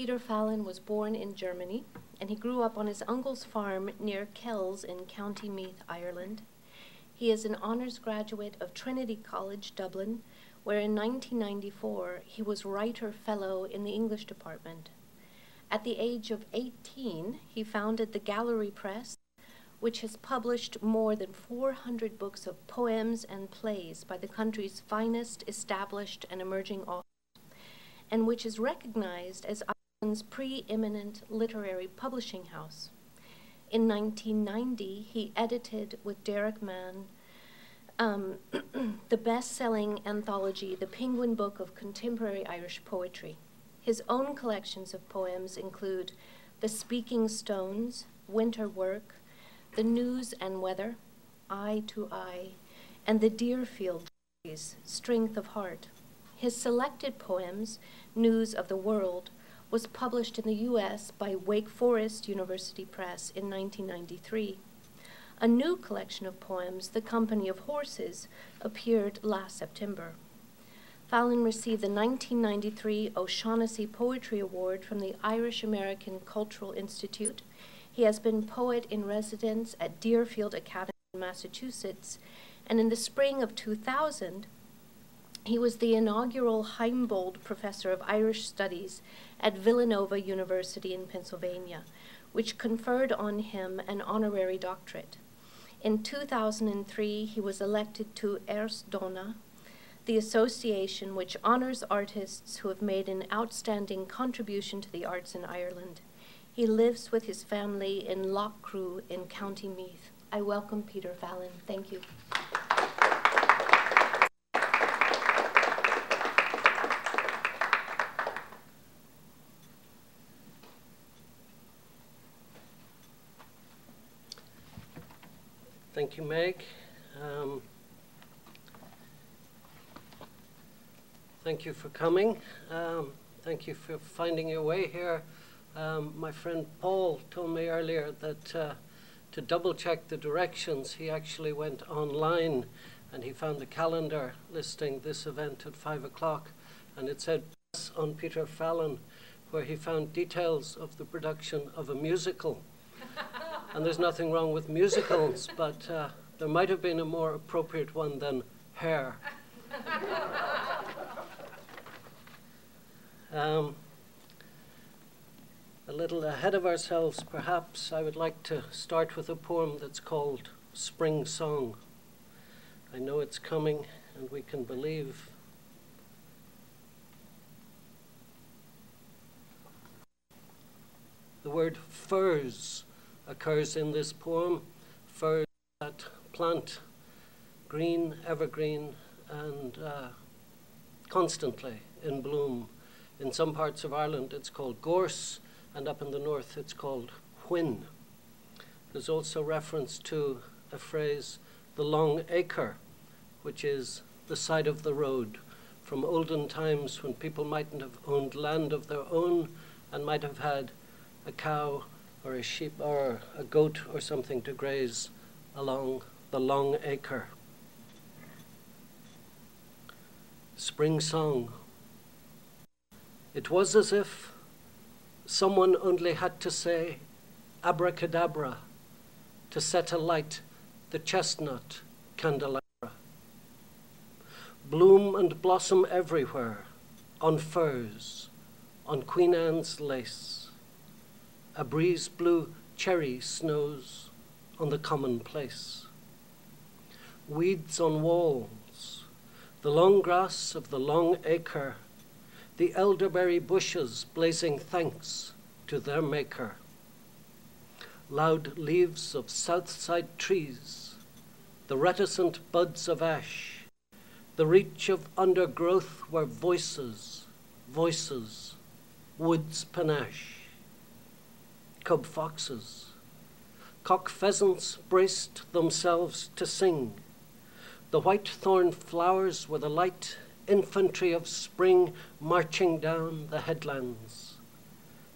Peter Fallon was born in Germany, and he grew up on his uncle's farm near Kells in County Meath, Ireland. He is an honours graduate of Trinity College, Dublin, where in 1994 he was Writer Fellow in the English department. At the age of 18, he founded the Gallery Press, which has published more than 400 books of poems and plays by the country's finest established and emerging authors, and which is recognized as Ireland's preeminent literary publishing house. In 1990, he edited with Derek Mann the best-selling anthology, The Penguin Book of Contemporary Irish Poetry. His own collections of poems include The Speaking Stones, Winter Work, The News and Weather, Eye to Eye, and The Deerfield Diaries, Strength of Heart. His selected poems, News of the World, was published in the U.S. by Wake Forest University Press in 1993. A new collection of poems, The Company of Horses, appeared last September. Fallon received the 1993 O'Shaughnessy Poetry Award from the Irish American Cultural Institute. He has been poet in residence at Deerfield Academy in Massachusetts, and in the spring of 2000, he was the inaugural Heimbold Professor of Irish Studies at Villanova University in Pennsylvania, which conferred on him an honorary doctorate. In 2003, he was elected to Ers Dona, the association which honors artists who have made an outstanding contribution to the arts in Ireland. He lives with his family in Loughcrew in County Meath. I welcome Peter Fallon. Thank you. Thank you, Meg. Thank you for coming. Thank you for finding your way here. My friend Paul told me earlier that to double check the directions, he actually went online and he found the calendar listing this event at 5 o'clock, and it said on Peter Fallon, where he found details of the production of a musical. And there's nothing wrong with musicals, but there might have been a more appropriate one than Hair. A little ahead of ourselves, perhaps, I would like to start with a poem that's called Spring Song. I know it's coming, and we can believe. The word furze occurs in this poem. Furze, that plant, green, evergreen, and constantly in bloom. In some parts of Ireland it's called gorse, and up in the north it's called whin. There's also reference to a phrase, the long acre, which is the side of the road. From olden times when people mightn't have owned land of their own and might have had a cow or a sheep or a goat or something to graze along the long acre. Spring Song. It was as if someone only had to say abracadabra to set alight the chestnut candelabra. Bloom and blossom everywhere, on furs, on Queen Anne's lace. A breeze blew cherry snows on the commonplace. Weeds on walls, the long grass of the long acre, the elderberry bushes blazing thanks to their maker. Loud leaves of southside trees, the reticent buds of ash, the reach of undergrowth where voices, woods panache. Cub foxes, cock pheasants braced themselves to sing. The white thorn flowers were the light infantry of spring marching down the headlands.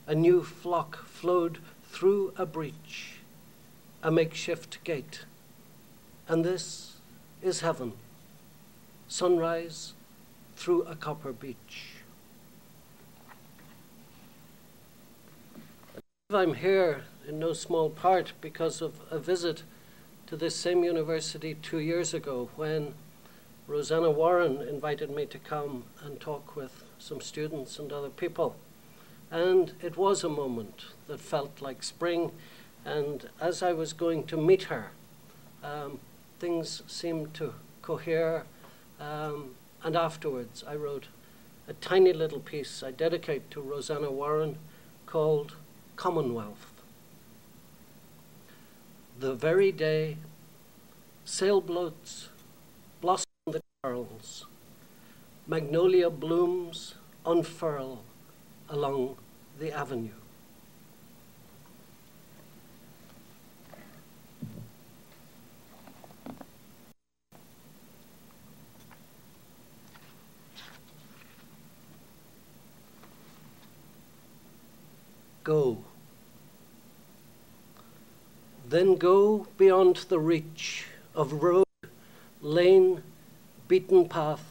A new flock flowed through a breach, a makeshift gate. And this is heaven, sunrise through a copper beach. I'm here in no small part because of a visit to this same university 2 years ago when Rosanna Warren invited me to come and talk with some students and other people. And it was a moment that felt like spring, and as I was going to meet her, things seemed to cohere, and afterwards I wrote a tiny little piece I dedicate to Rosanna Warren called Commonwealth. The very day sailboats blossom the curls, magnolia blooms unfurl along the avenue. Go. Then go beyond the reach of road, lane, beaten path,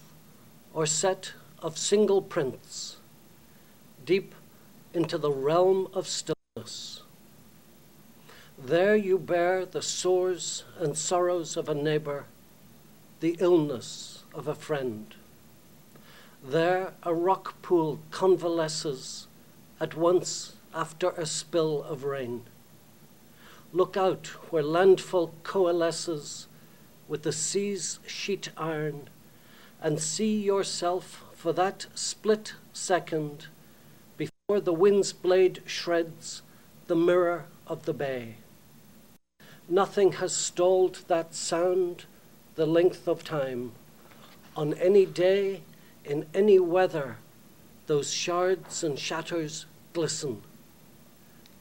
or set of single prints, deep into the realm of stillness. There you bear the sores and sorrows of a neighbor, the illness of a friend. There a rock pool convalesces at once after a spill of rain. Look out where landfall coalesces with the sea's sheet iron, and see yourself for that split second before the wind's blade shreds the mirror of the bay. Nothing has stalled that sound the length of time. On any day, in any weather, those shards and shatters glisten.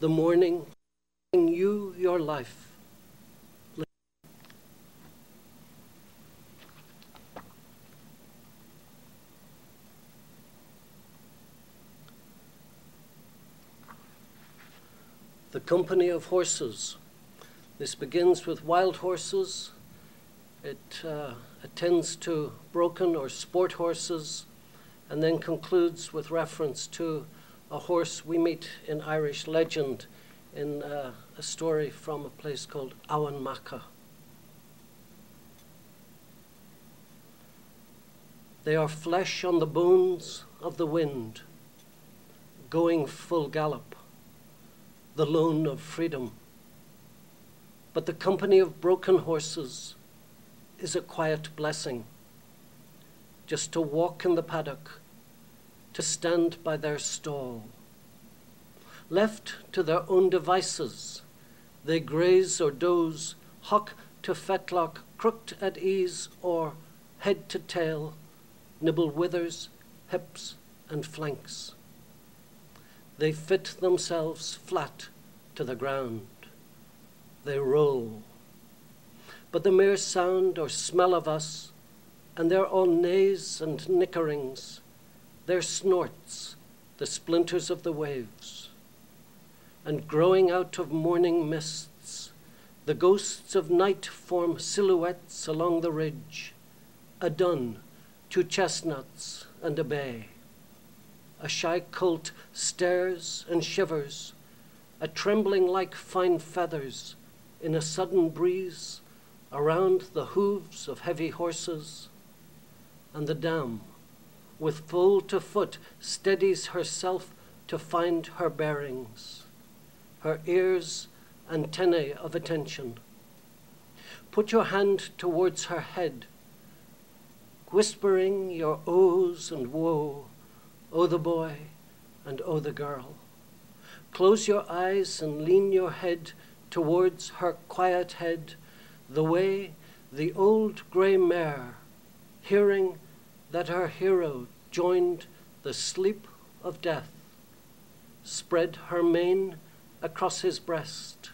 The morning giving you your life. The company of horses. This begins with wild horses. It attends to broken or sport horses, and then concludes with reference to a horse we meet in Irish legend in a story from a place called Awan-Macha. They are flesh on the bones of the wind, going full gallop, the loan of freedom. But the company of broken horses is a quiet blessing, just to walk in the paddock, to stand by their stall. Left to their own devices, they graze or doze, hock to fetlock, crooked at ease, or head to tail, nibble withers, hips, and flanks. They fit themselves flat to the ground. They roll. But the mere sound or smell of us, and their all neighs and nickerings, their snorts, the splinters of the waves, and growing out of morning mists, the ghosts of night form silhouettes along the ridge, a dun, 2 chestnuts, and a bay. A shy colt stares and shivers, a trembling like fine feathers in a sudden breeze around the hooves of heavy horses, and the dam, with foal to foot, steadies herself to find her bearings, her ears antennae of attention. Put your hand towards her head, whispering your ohs and woe, oh the boy and oh the girl. Close your eyes and lean your head towards her quiet head, the way the old grey mare, hearing that her hero joined the sleep of death, spread her mane across his breast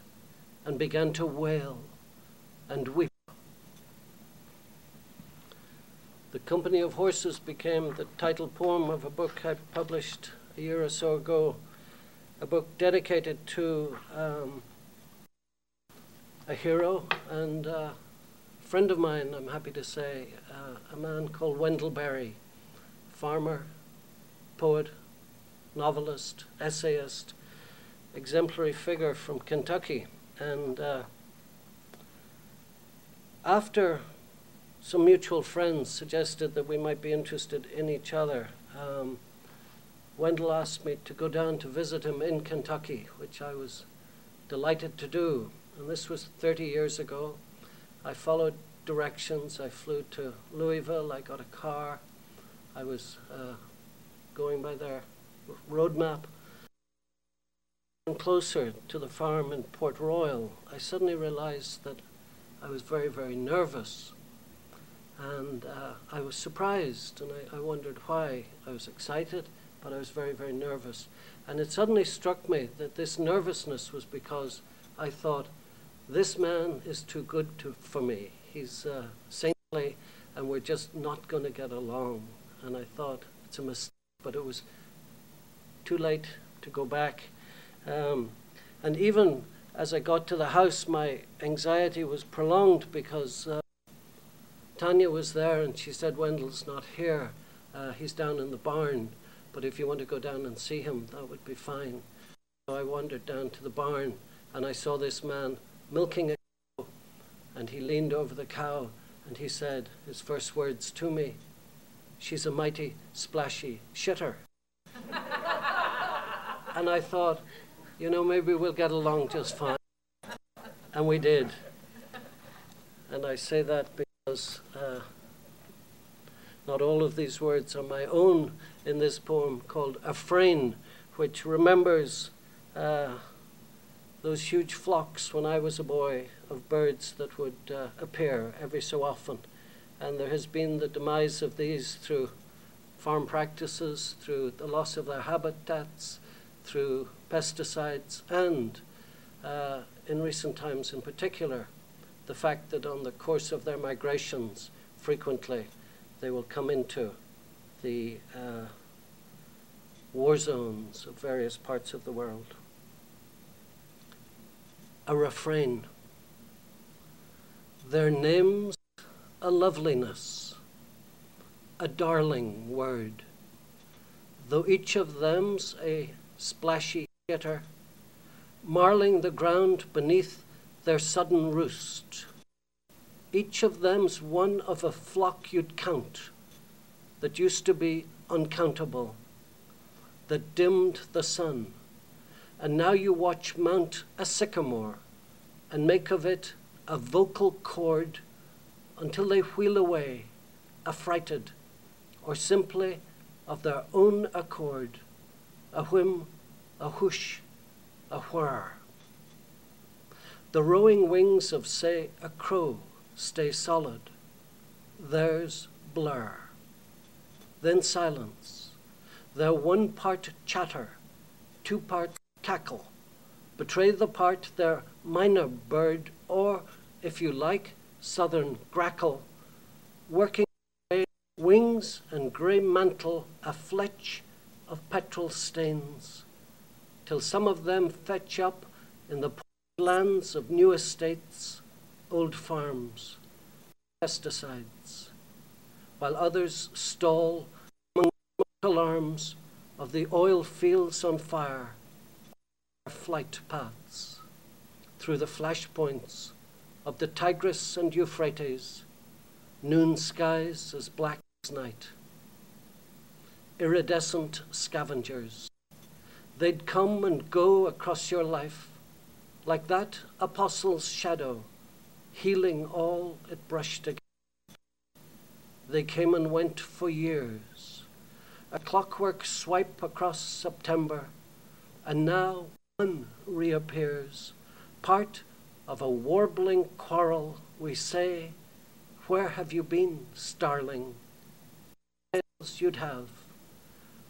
and began to wail and weep. The Company of Horses became the title poem of a book I published a year or so ago, a book dedicated to a hero and a friend of mine, I'm happy to say, a man called Wendell Berry, farmer, poet, novelist, essayist, exemplary figure from Kentucky. And after some mutual friends suggested that we might be interested in each other, Wendell asked me to go down to visit him in Kentucky, which I was delighted to do. And this was 30 years ago. I followed directions. I flew to Louisville. I got a car. I was going by their road map. And closer to the farm in Port Royal, I suddenly realized that I was very, very nervous. And I was surprised, and I wondered why. I was excited, but I was very, very nervous. And it suddenly struck me that this nervousness was because I thought, this man is too good for me. He's saintly, and we're just not going to get along. And I thought, it's a mistake, but it was too late to go back. And even as I got to the house, my anxiety was prolonged because Tanya was there, and she said, Wendell's not here. He's down in the barn, but if you want to go down and see him, that would be fine. So I wandered down to the barn, and I saw this man milking a cow, and he leaned over the cow, and he said his first words to me, she's a mighty splashy shitter. And I thought, you know, maybe we'll get along just fine. And we did. And I say that because not all of these words are my own in this poem called Refrain, which remembers those huge flocks when I was a boy of birds that would appear every so often. And there has been the demise of these through farm practices, through the loss of their habitats, through pesticides, and in recent times in particular, the fact that on the course of their migrations, frequently they will come into the war zones of various parts of the world. A refrain. Their names a loveliness, a darling word, though each of them's a splashy shitter, marling the ground beneath their sudden roost. Each of them's one of a flock you'd count, that used to be uncountable, that dimmed the sun, and now you watch mount a sycamore and make of it a vocal chord until they wheel away, affrighted, or simply of their own accord, a whim, a whoosh, a whir. The rowing wings of, say, a crow stay solid. Theirs blur. Then silence. Their one part chatter, two parts cackle, betray the part their minor bird, or, if you like, southern grackle, working away wings and grey mantle a fletch of petrol stains, till some of them fetch up in the lands of new estates, old farms, pesticides, while others stall among the alarms of the oil fields on fire, their flight paths, through the flashpoints of the Tigris and Euphrates, noon skies as black as night. Iridescent scavengers, they'd come and go across your life, like that apostle's shadow, healing all it brushed against. They came and went for years, a clockwork swipe across September, and now one reappears, part of a warbling quarrel. We say, where have you been, starling? Tales you'd have,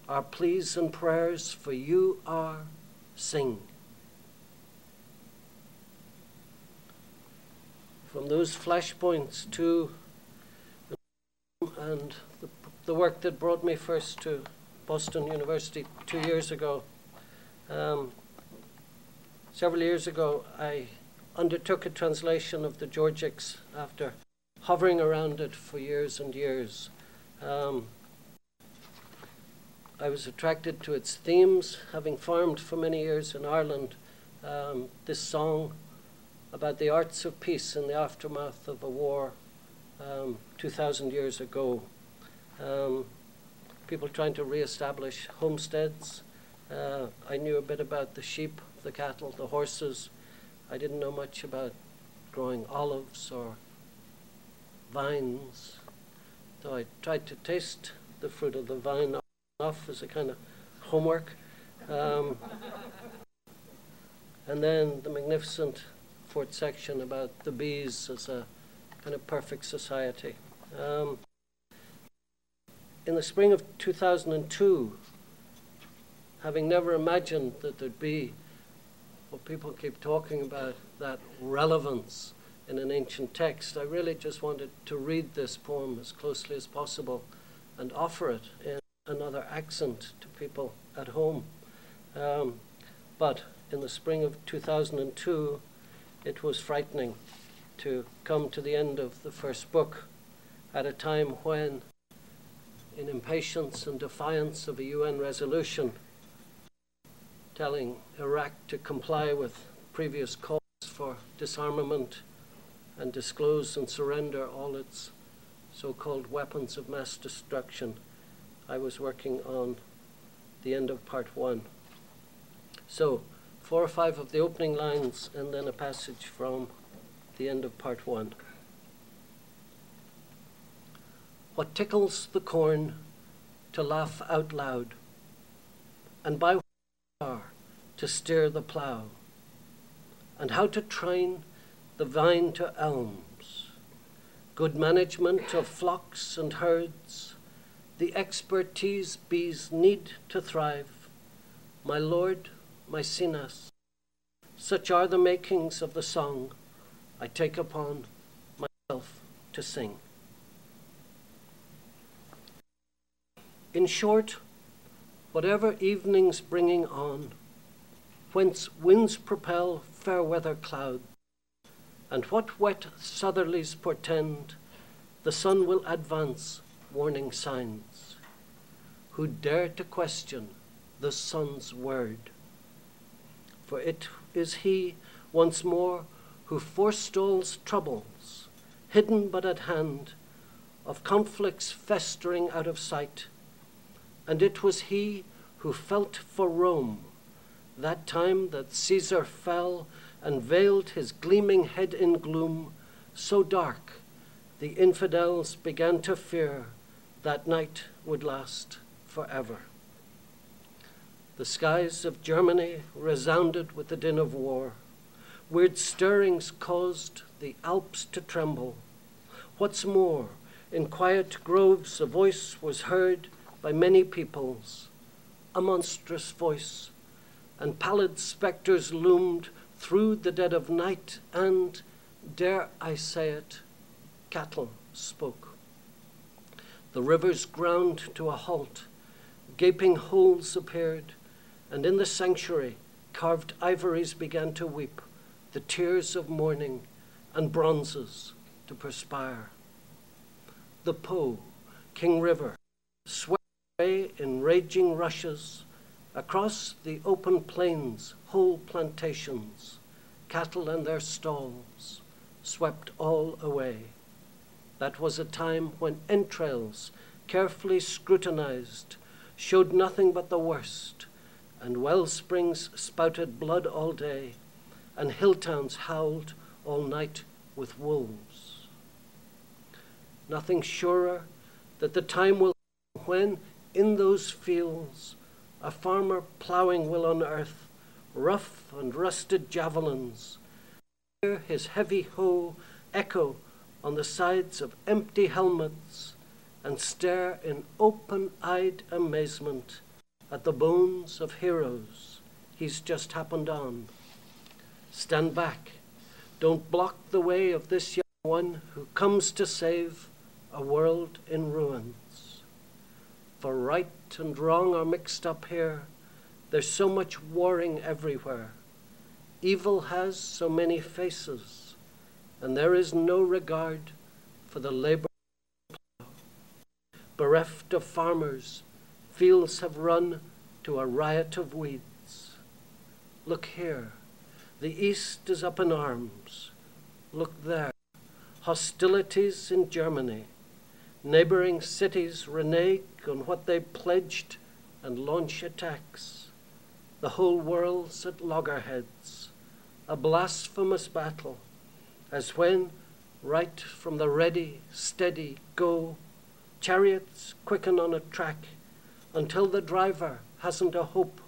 our pleas and prayers for you are, sing. From those flashpoints to and the work that brought me first to Boston University 2 years ago. Several years ago, I undertook a translation of the Georgics after hovering around it for years and years. I was attracted to its themes, having farmed for many years in Ireland. This song about the arts of peace in the aftermath of a war 2,000 years ago. People trying to re-establish homesteads. I knew a bit about the sheep, the cattle, the horses. I didn't know much about growing olives or vines. So I tried to taste the fruit of the vine off as a kind of homework. And then the magnificent fourth section about the bees as a kind of perfect society. In the spring of 2002, having never imagined that there'd be what people keep talking about, that relevance in an ancient text, I really just wanted to read this poem as closely as possible and offer it in another accent to people at home. But in the spring of 2002, it was frightening to come to the end of the first book at a time when, in impatience and defiance of a UN resolution telling Iraq to comply with previous calls for disarmament and disclose and surrender all its so-called weapons of mass destruction, I was working on the end of part 1. So 4 or 5 of the opening lines and then a passage from the end of part 1. What tickles the corn to laugh out loud, and by to steer the plough, and how to train the vine to elms, good management of flocks and herds, the expertise bees need to thrive, my lord, my Sinas, such are the makings of the song I take upon myself to sing. In short, whatever evening's bringing on, whence winds propel fair weather clouds, and what wet southerlies portend, the sun will advance warning signs. Who dare to question the sun's word? For it is he, once more, who forestalls troubles, hidden but at hand, of conflicts festering out of sight. And it was he who felt for Rome, that time that Caesar fell and veiled his gleaming head in gloom, so dark the infidels began to fear that night would last forever. The skies of Germany resounded with the din of war. Weird stirrings caused the Alps to tremble. What's more, in quiet groves a voice was heard by many peoples, a monstrous voice, and pallid spectres loomed through the dead of night, and, dare I say it, cattle spoke. The rivers ground to a halt, gaping holes appeared, and in the sanctuary carved ivories began to weep, the tears of mourning, and bronzes to perspire. The Po, King River, swept away in raging rushes, across the open plains, whole plantations, cattle and their stalls, swept all away. That was a time when entrails, carefully scrutinized, showed nothing but the worst, and well springs spouted blood all day, and hill towns howled all night with wolves. Nothing surer that the time will come when, in those fields, a farmer ploughing will unearth rough and rusted javelins, hear his heavy hoe echo on the sides of empty helmets, and stare in open-eyed amazement at the bones of heroes he's just happened on. Stand back. Don't block the way of this young one who comes to save a world in ruins. For right and wrong are mixed up here. There's so much warring everywhere. Evil has so many faces, and there is no regard for the labor. Bereft of farmers, fields have run to a riot of weeds. Look here, the east is up in arms. Look there, hostilities in Germany. Neighboring cities renege on what they pledged and launch attacks. The whole world's at loggerheads, a blasphemous battle, as when, right from the ready, steady go, chariots quicken on a track until the driver hasn't a hope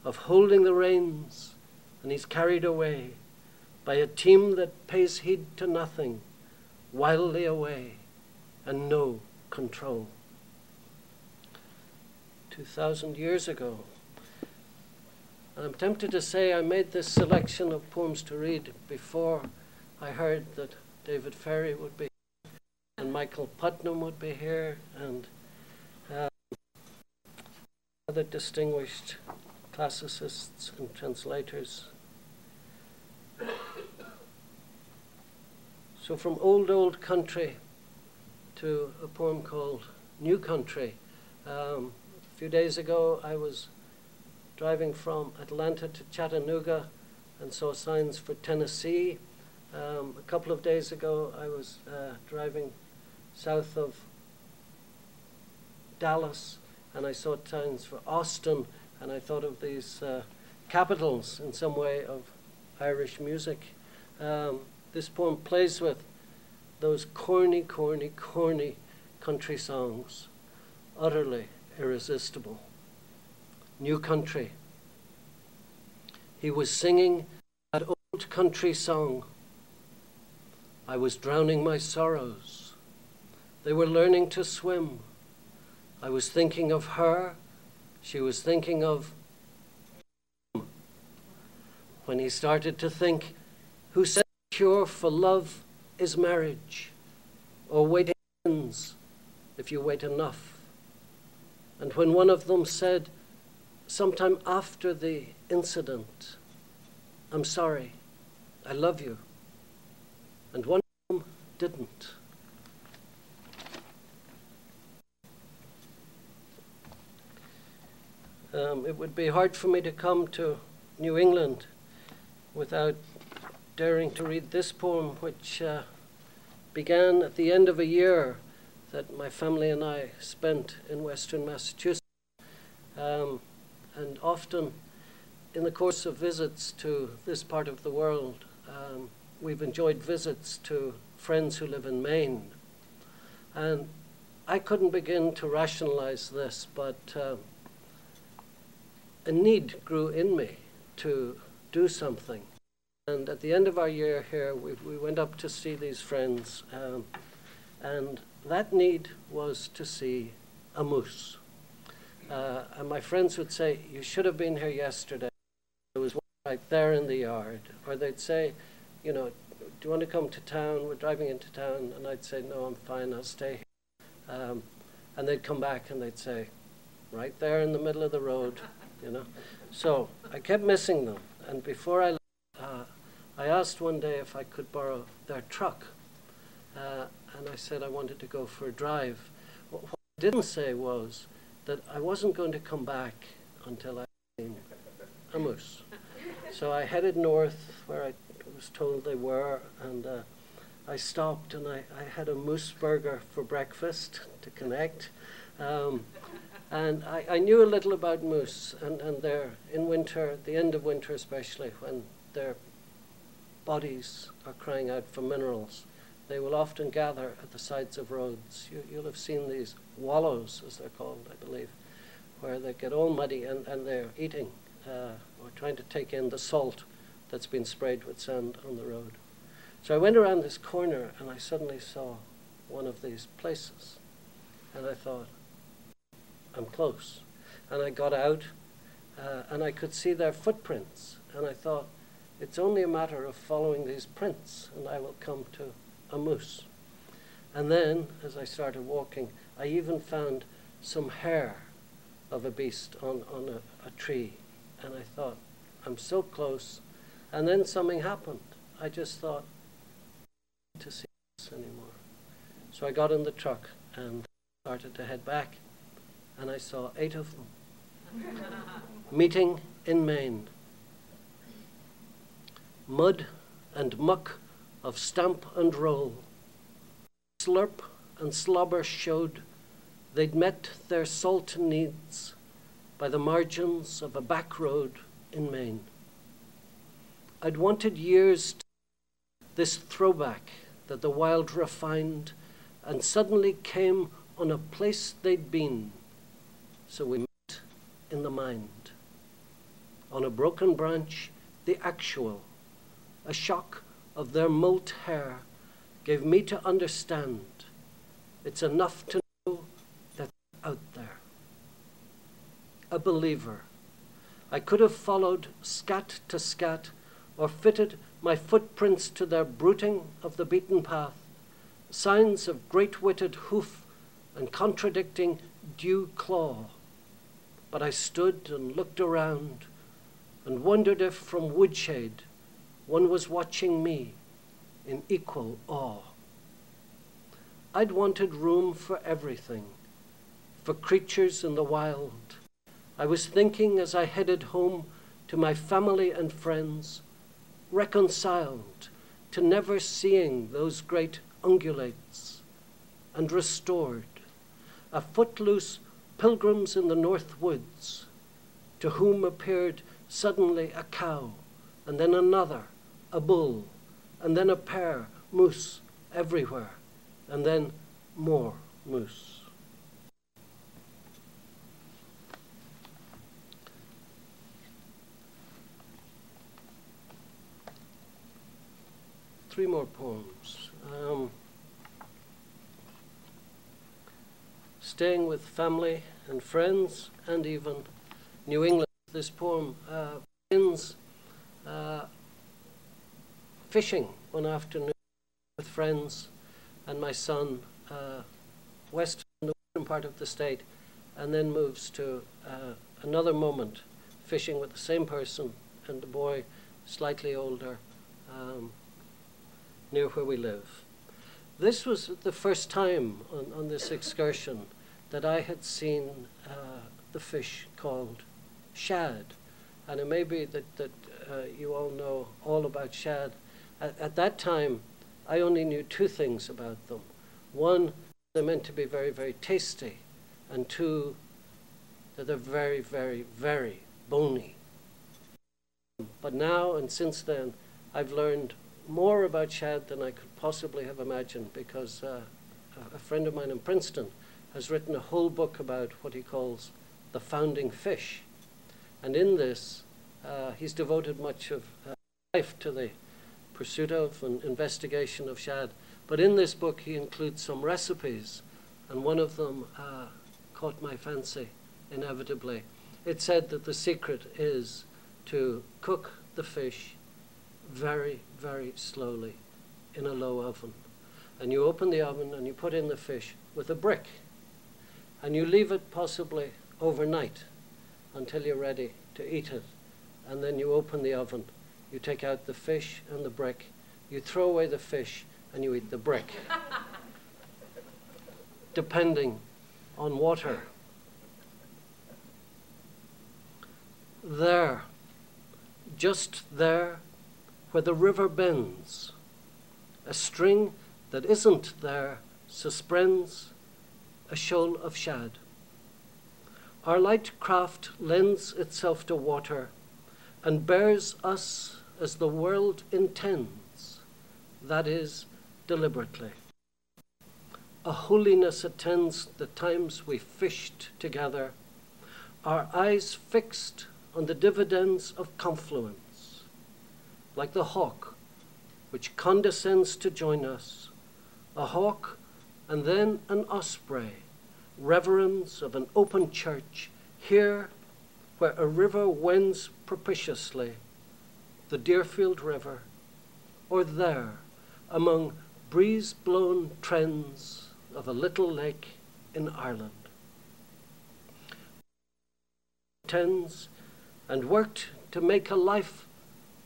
of holding the reins, and he's carried away by a team that pays heed to nothing, wildly away, and no control. 2,000 years ago, I'm tempted to say I made this selection of poems to read before I heard that David Ferry would be here, and Michael Putnam would be here, and other distinguished classicists and translators. So from old country to a poem called New Country. A few days ago I was driving from Atlanta to Chattanooga and saw signs for Tennessee. A couple of days ago I was driving south of Dallas and I saw signs for Austin, and I thought of these capitals in some way of Irish music. This poem plays with those corny country songs, utterly irresistible. New Country. He was singing that old country song. I was drowning my sorrows. They were learning to swim. I was thinking of her. She was thinking of him. When he started to think, who said the cure for love is marriage, or waiting ends if you wait enough? And when one of them said, sometime after the incident, I'm sorry, I love you, and one of them didn't. It would be hard for me to come to New England without daring to read this poem, which began at the end of a year that my family and I spent in Western Massachusetts. And often in the course of visits to this part of the world, we've enjoyed visits to friends who live in Maine. And I couldn't begin to rationalize this, but a need grew in me to do something. And at the end of our year here, we went up to see these friends, and that need was to see a moose. And my friends would say, you should have been here yesterday. There was one right there in the yard. Or they'd say, you know, do you want to come to town? We're driving into town. And I'd say, no, I'm fine, I'll stay here. And they'd come back and they'd say, right there in the middle of the road, you know. So I kept missing them. And before I left, I asked one day if I could borrow their truck. And I said I wanted to go for a drive. What I didn't say was that I wasn't going to come back until I seen a moose. So I headed north where I was told they were, and I stopped and I had a moose burger for breakfast to connect. And I knew a little about moose, and they're in winter, at the end of winter especially, when their bodies are crying out for minerals, they will often gather at the sides of roads. You'll have seen these wallows, as they're called, I believe, where they get all muddy and they're eating or trying to take in the salt that's been sprayed with sand on the road. So I went around this corner and I suddenly saw one of these places. And I thought, I'm close. And I got out and I could see their footprints. And I thought, it's only a matter of following these prints and I will come to a moose. And then, as I started walking, I even found some hair of a beast on a tree. And I thought, I'm so close. And then something happened. I just thought, I don't need to see this anymore. So I got in the truck and started to head back. and I saw 8 of them meeting in Maine. Mud and muck of stamp and roll, slurp and slobber showed they'd met their salt needs by the margins of a back road in Maine. I'd wanted years to this throwback that the wild refined and suddenly came on a place they'd been, so we met in the mind. On a broken branch, the actual, a shock of their molt hair gave me to understand it's enough to know that they're out there. A believer. I could have followed scat to scat or fitted my footprints to their bruiting of the beaten path, signs of great-witted hoof and contradicting dew claw. But I stood and looked around and wondered if from woodshade one was watching me in equal awe. I'd wanted room for everything, for creatures in the wild. I was thinking as I headed home to my family and friends, reconciled to never seeing those great ungulates, and restored, a footloose pilgrims in the north woods, to whom appeared suddenly a cow, and then another, a bull, and then a pair, moose everywhere, and then more moose. Three more poems. Staying with family and friends, and even New England. This poem begins fishing one afternoon with friends and my son west in the western part of the state, and then moves to another moment fishing with the same person and a boy slightly older near where we live. This was the first time on this excursion that I had seen the fish called shad. And it may be that you all know all about shad. At that time, I only knew two things about them. One, they're meant to be very, very tasty. And two, that they're very, very, very bony. But now and since then, I've learned more about shad than I could possibly have imagined, because a friend of mine in Princeton has written a whole book about what he calls the founding fish. And in this, he's devoted much of life to the pursuit of and investigation of shad. But in this book, he includes some recipes, and one of them caught my fancy, inevitably. It said that the secret is to cook the fish very, very slowly in a low oven. And you open the oven and you put in the fish with a brick. And you leave it possibly overnight until you're ready to eat it. And then you open the oven, you take out the fish and the brick, you throw away the fish and you eat the brick. Depending on water. There, just there, where the river bends, a string that isn't there suspends a shoal of shad. Our light craft lends itself to water and bears us as the world intends, that is, deliberately. A holiness attends the times we fished together, our eyes fixed on the dividends of confluence, like the hawk which condescends to join us, a hawk and then an osprey, reverence of an open church, here where a river wends propitiously, the Deerfield River, or there among breeze-blown trends of a little lake in Ireland. Tends and worked to make a life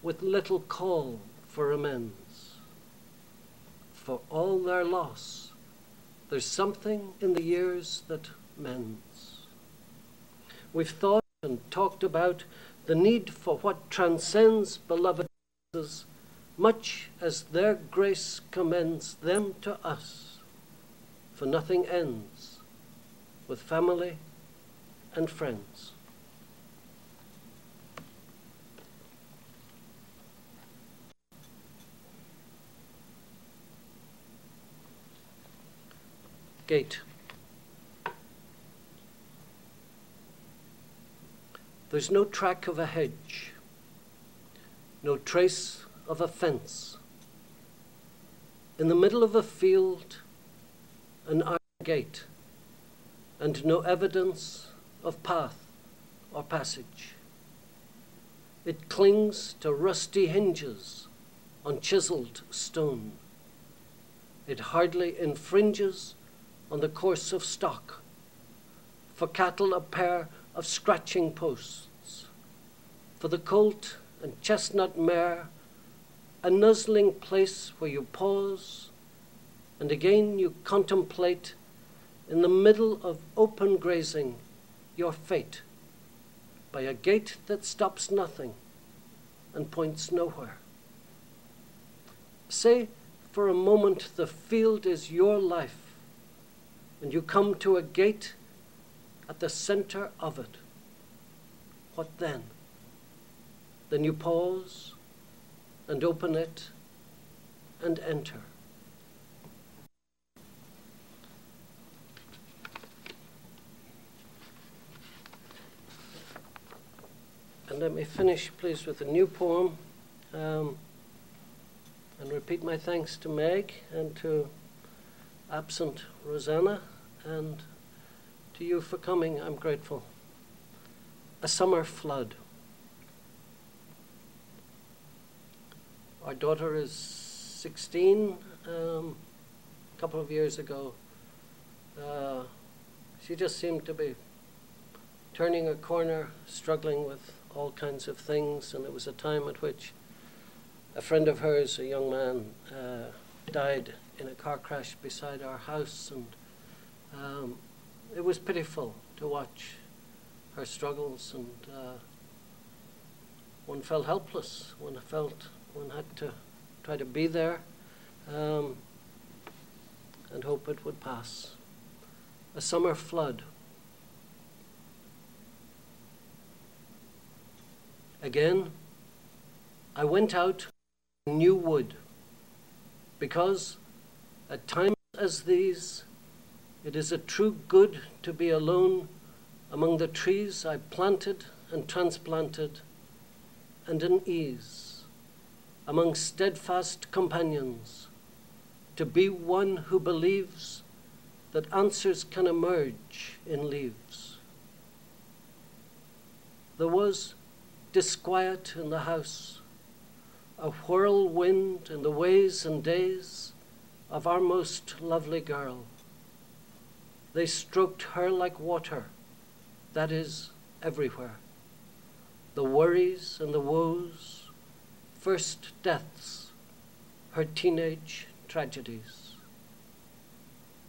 with little call for amends. For all their loss, there's something in the years that mends. We've thought and talked about the need for what transcends beloved graces, much as their grace commends them to us, for nothing ends with family and friends. Gate. There's no track of a hedge, no trace of a fence. In the middle of a field, an iron gate, and no evidence of path or passage. It clings to rusty hinges on chiseled stone. It hardly infringes on the course of stock. For cattle, a pair of scratching posts. For the colt and chestnut mare, a nuzzling place where you pause, and again you contemplate, in the middle of open grazing, your fate, by a gate that stops nothing and points nowhere. Say for a moment the field is your life, and you come to a gate at the center of it. What then? Then you pause and open it and enter. And let me finish, please, with a new poem, and repeat my thanks to Meg and to absent Rosanna, and to you for coming. I'm grateful. A summer flood. Our daughter is 16. A couple of years ago, she just seemed to be turning a corner, struggling with all kinds of things, and it was a time at which a friend of hers, a young man, died in a car crash beside our house, and it was pitiful to watch her struggles, and one felt helpless. One had to try to be there and hope it would pass. A summer flood. Again, I went out in new wood, because at times as these, it is a true good to be alone among the trees I planted and transplanted, and an ease among steadfast companions, to be one who believes that answers can emerge in leaves. There was disquiet in the house, a whirlwind in the ways and days of our most lovely girl. They stroked her like water, that is, everywhere. The worries and the woes, first deaths, her teenage tragedies.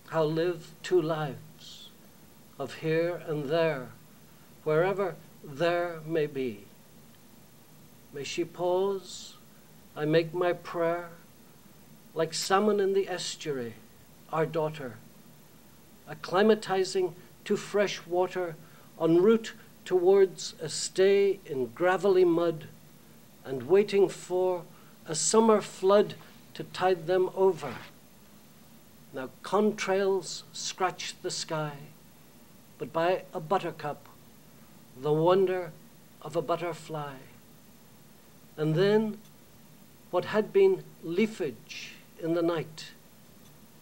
How live two lives of here and there, wherever there may be. May she pause, I make my prayer, like salmon in the estuary, our daughter, acclimatizing to fresh water en route towards a stay in gravelly mud, and waiting for a summer flood to tide them over. Now contrails scratch the sky, but by a buttercup, the wonder of a butterfly. And then what had been leafage in the night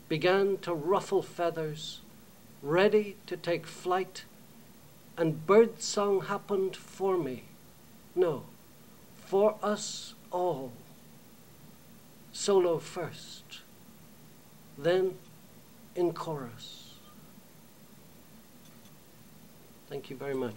began to ruffle feathers, ready to take flight, and birdsong happened for me. No, for us all. Solo first, then in chorus. Thank you very much.